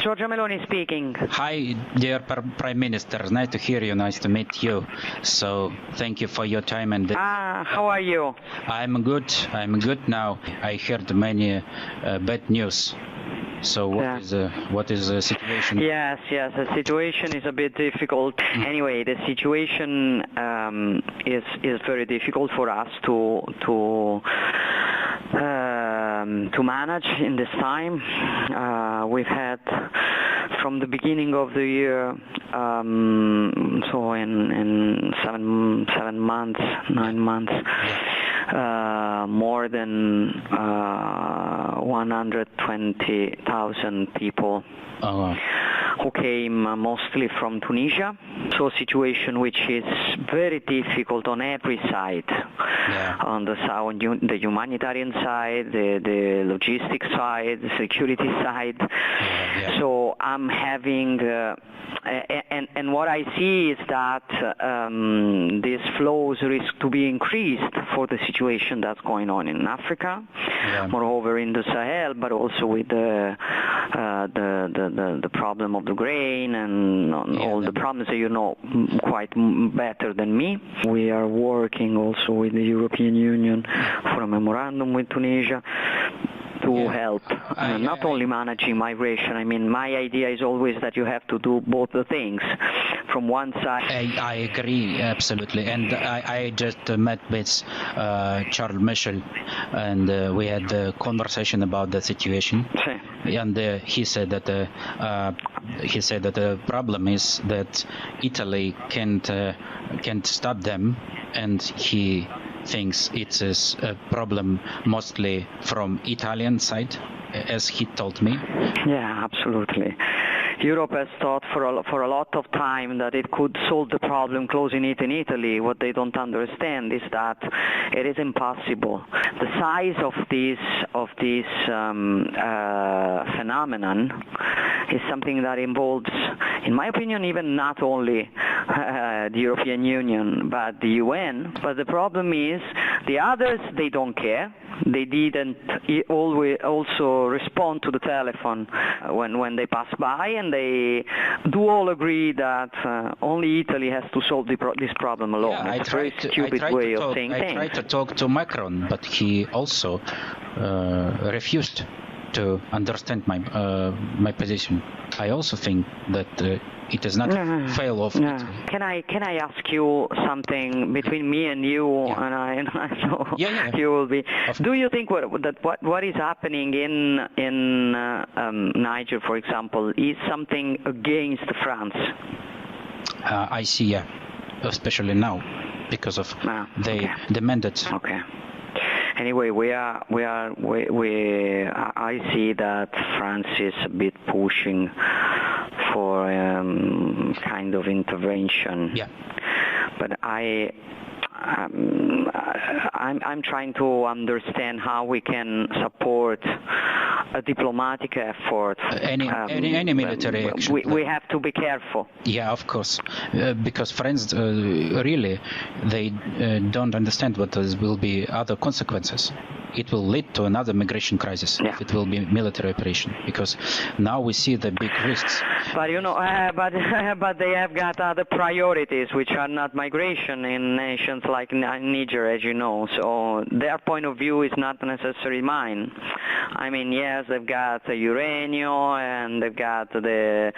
Giorgia Meloni speaking. Hi, dear Prime Minister. Nice to hear you. Nice to meet you. So, thank you for your time. And how are you? I'm good. I'm good now. I heard many bad news. So what is the situation? Yes, the situation is a bit difficult. Anyway, the situation is very difficult for us to manage in this time. We've had from the beginning of the year, so in 9 months, more than 120,000 people who came mostly from Tunisia. So a situation which is very difficult on every side, on the humanitarian side, the logistics side, the security side. So I'm having, and what I see is that these flows risk to be increased for the situation that's going on in Africa, moreover in the Sahel, but also with the problem of the grain and all the problems that you know quite better than me. We are working also with the European Union for a memorandum with Tunisia to help, not only managing migration. I mean, my idea is always that you have to do both the things. From one side, I agree absolutely, and I just met with Charles Michel, and we had a conversation about the situation. And he said that the problem is that Italy can't stop them, and he thinks it is a problem mostly from Italian side, as he told me. Yeah, absolutely. Europe has thought for a lot of time that it could solve the problem closing it in Italy. What they don't understand is that it is impossible. The size of this phenomenon is something that involves, in my opinion, even not only the European Union but the UN. But the problem is the others, they don't care. They didn't always also respond to the telephone when they pass by, and they do all agree that only Italy has to solve this problem alone. It's a very stupid way of saying things. I tried to talk to Macron, but he also refused to understand my position. I also think that it is not fail of Italy. Can I ask you something between me and you, and I know you will be. Do you think what is happening in Niger, for example, is something against France? I see, especially now, because of they demanded. Okay. Anyway, I see that France is a bit pushing for kind of intervention. Yeah. But I'm trying to understand how we can support a diplomatic effort. Any military action. We have to be careful. Yeah, of course, because France really they don't understand what will be other consequences. It will lead to another migration crisis if it will be military operation, because now we see the big risks. But you know, but they have got other priorities which are not migration in nations like Niger, as you know. So their point of view is not necessarily mine. I mean, yes, they've got the uranium and they've got the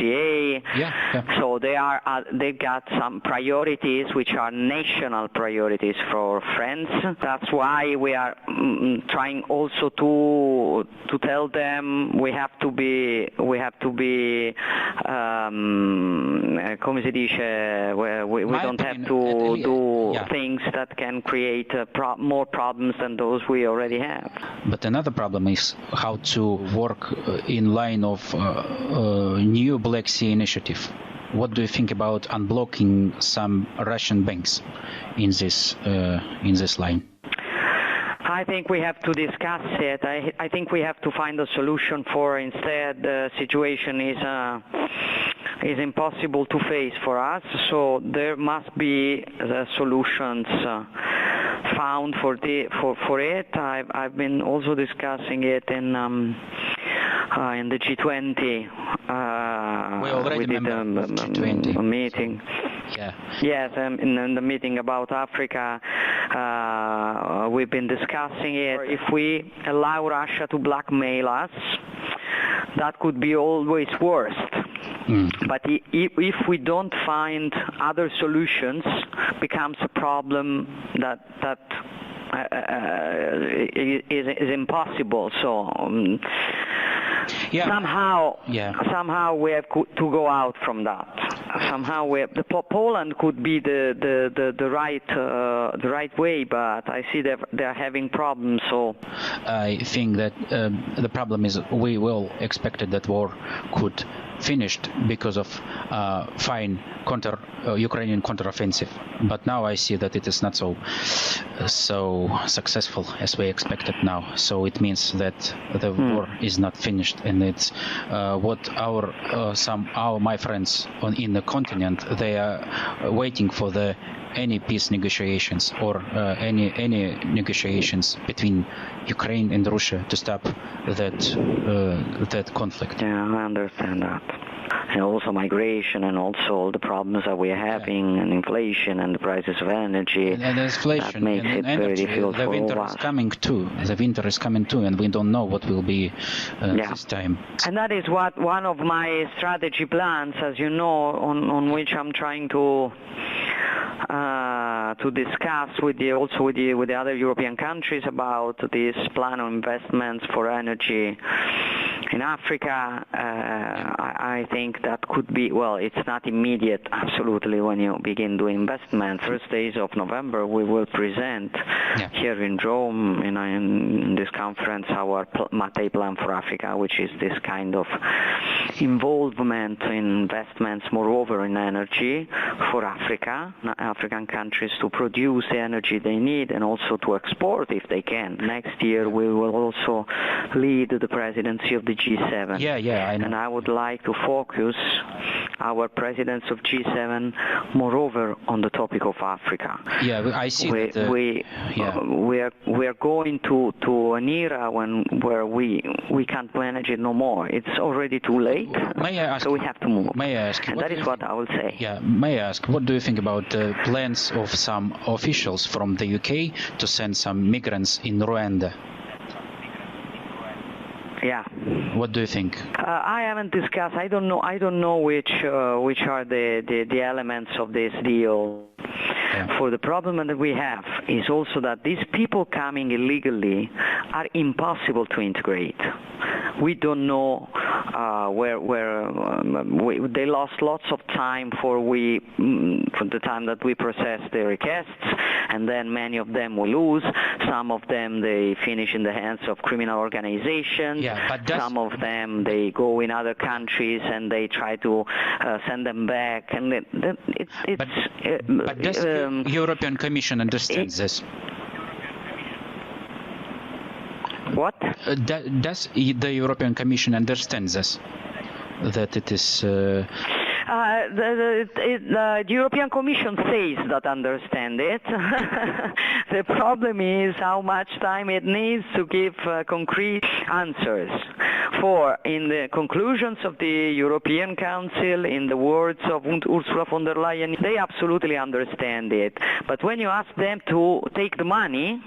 FCA. So they've got some priorities which are national priorities for France. That's why we are trying also to tell them we have to be come si dice, we don't have to do things that can create more problems than those we already have. But another problem is how to work in line of new Black Sea initiative. What do you think about unblocking some Russian banks in this line? I think we have to discuss it. I think we have to find a solution for instead the situation is impossible to face for us. So there must be solutions found for it. I've been also discussing it in the G20. We already remember G20 meeting. Yeah. Yes, in the meeting about Africa, we've been discussing it. If we allow Russia to blackmail us, that could be always worst. But if we don't find other solutions, becomes a problem that is impossible. So somehow we have to go out from that. Somehow Poland could be the right way, but I see they're having problems. So I think that the problem is we well expected that war could finished because of fine Ukrainian counteroffensive, but now I see that it is not so successful as we expected now. So it means that the war is not finished, and it's what my friends in the continent, they are waiting for any peace negotiations or any negotiations between Ukraine and Russia to stop that conflict. Yeah, I understand that. And also migration, and also all the problems that we are having, and inflation, and the prices of energy. And inflation, that makes it very difficult for all of us. The winter is coming too, and we don't know what will be this time. And that is one of my strategy plans, as you know, on which I'm trying to discuss with the other European countries about this plan of investments for energy in Africa. I think that could be, well, it's not immediate, absolutely, when you begin doing investments. First days of November, we will present here in Rome, in this conference, our Mattei Plan for Africa, which is this kind of involvement in investments, moreover, in energy for African countries to produce the energy they need, and also to export if they can. Next year, we will also lead the presidency of the G7. I know. And I would like to focus our presidents of G7 moreover on the topic of Africa. Yeah, I see we are going to an era where we can't manage it no more. It's already too late. May I ask, so we have to move. May I ask? And that is what I will say. Yeah, may I ask, what do you think about the plans of some officials from the UK to send some migrants in Rwanda? Yeah. What do you think? I haven't discussed. I don't know which are the elements of this deal. Yeah. For the problem that we have is also that these people coming illegally are impossible to integrate. We don't know they lost lots of time for the time that we process their requests, and then many of them will lose. Some of them they finish in the hands of criminal organizations. Some of them they go in other countries and they try to send them back. And but does the European Commission understand this? What? Does the European Commission understand this? That it is... the European Commission says that understand it. The problem is how much time it needs to give concrete answers. For in the conclusions of the European Council, in the words of Ursula von der Leyen, they absolutely understand it. But when you ask them to take the money,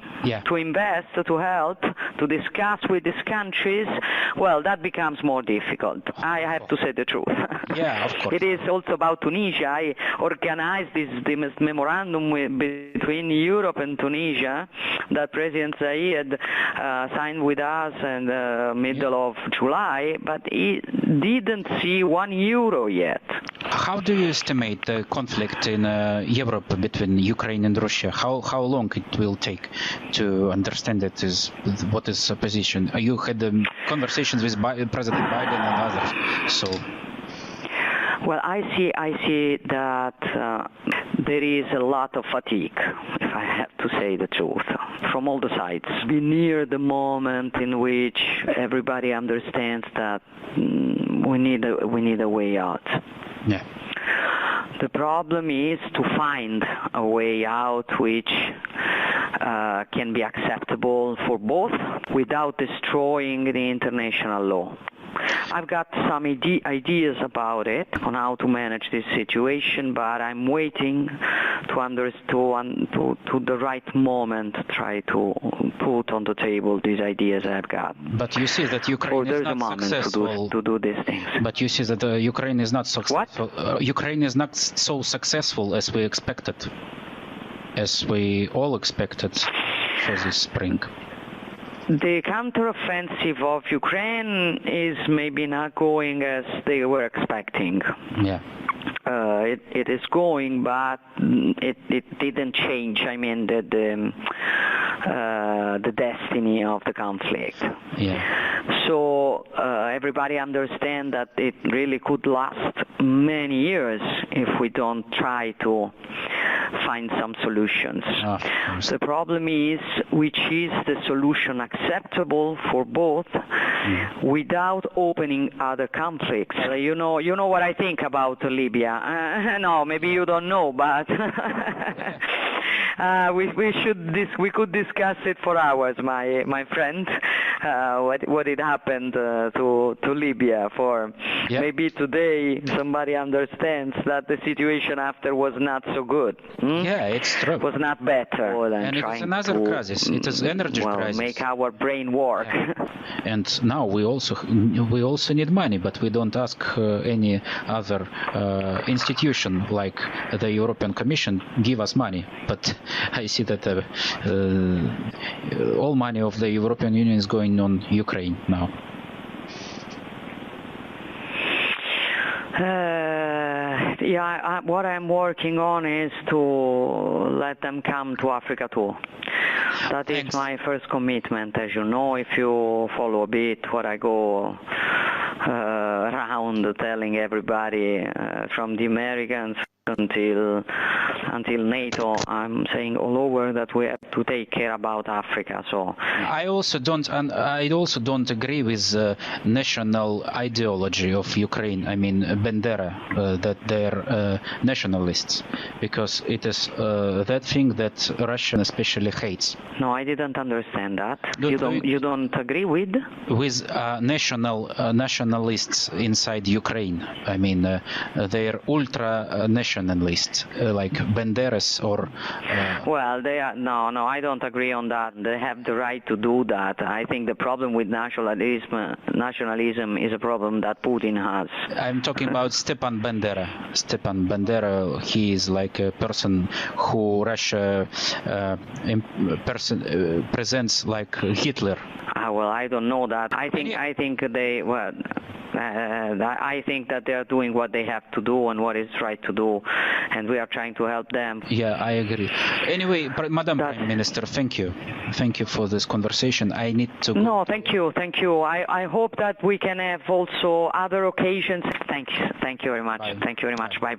to invest, to help, to discuss with these countries, well, that becomes more difficult. I have to say the truth. Yeah, of course. It is also about Tunisia. I organized this memorandum between Europe and Tunisia that President Zayed signed with us in the middle of July, but he didn't see €1 yet. How do you estimate the conflict in Europe between Ukraine and Russia? How long it will take to understand what is the position? You had conversations with President Biden and others, so... Well, I see that there is a lot of fatigue, if I have to say the truth, from all the sides. We near the moment in which everybody understands that we need a way out. Yeah. The problem is to find a way out which can be acceptable for both without destroying the international law. I've got some ideas about it, on how to manage this situation, but I'm waiting to the right moment to try to put on the table these ideas I've got. But you see that Ukraine is not successful to do these things. But you see that Ukraine is not successful. What? Ukraine is not so successful as we expected, as we all expected for this spring. The counteroffensive of Ukraine is maybe not going as they were expecting. Yeah. It is going, but it didn't change. I mean, the destiny of the conflict. Yeah. So everybody understands that it really could last many years if we don't try to find some solutions. The problem is, which is the solution acceptable for both without opening other conflicts? You know what I think about Libya. No, maybe you don't know, but we could discuss it for hours, my friend. What it happened to Libya. Maybe today somebody understands that the situation after was not so good. Yeah, it's true. Was not better. And it is another crisis. It is energy crisis. Make our brain work. Yeah. And now we also need money, but we don't ask any other institution like the European Commission give us money. But I see that all money of the European Union is going on Ukraine now. What I'm working on is to let them come to Africa too. That is my first commitment. As you know, if you follow a bit what I go around telling everybody from the Americans until NATO, I'm saying all over that we have to take care about Africa. So I also don't agree with the national ideology of Ukraine. I mean, Bandera, that they're nationalists, because it is that thing that Russia especially hates. No, I didn't understand that. You don't agree with nationalists inside Ukraine. I mean, they're ultra nationalists, like Banderas or. Well, they are no. I don't agree on that. They have the right to do that. I think the problem with nationalism is a problem that Putin has. I'm talking about Stepan Bandera. Stepan Bandera, he is like a person who Russia presents like Hitler. Well, I don't know that. I think they I think that they are doing what they have to do and what is right to do, and we are trying to help them. Yeah, I agree. Anyway, Madam Prime Minister, thank you for this conversation. I need to go. No, thank you. I hope that we can have also other occasions. Thank you very much. Bye. Thank you very much. Bye.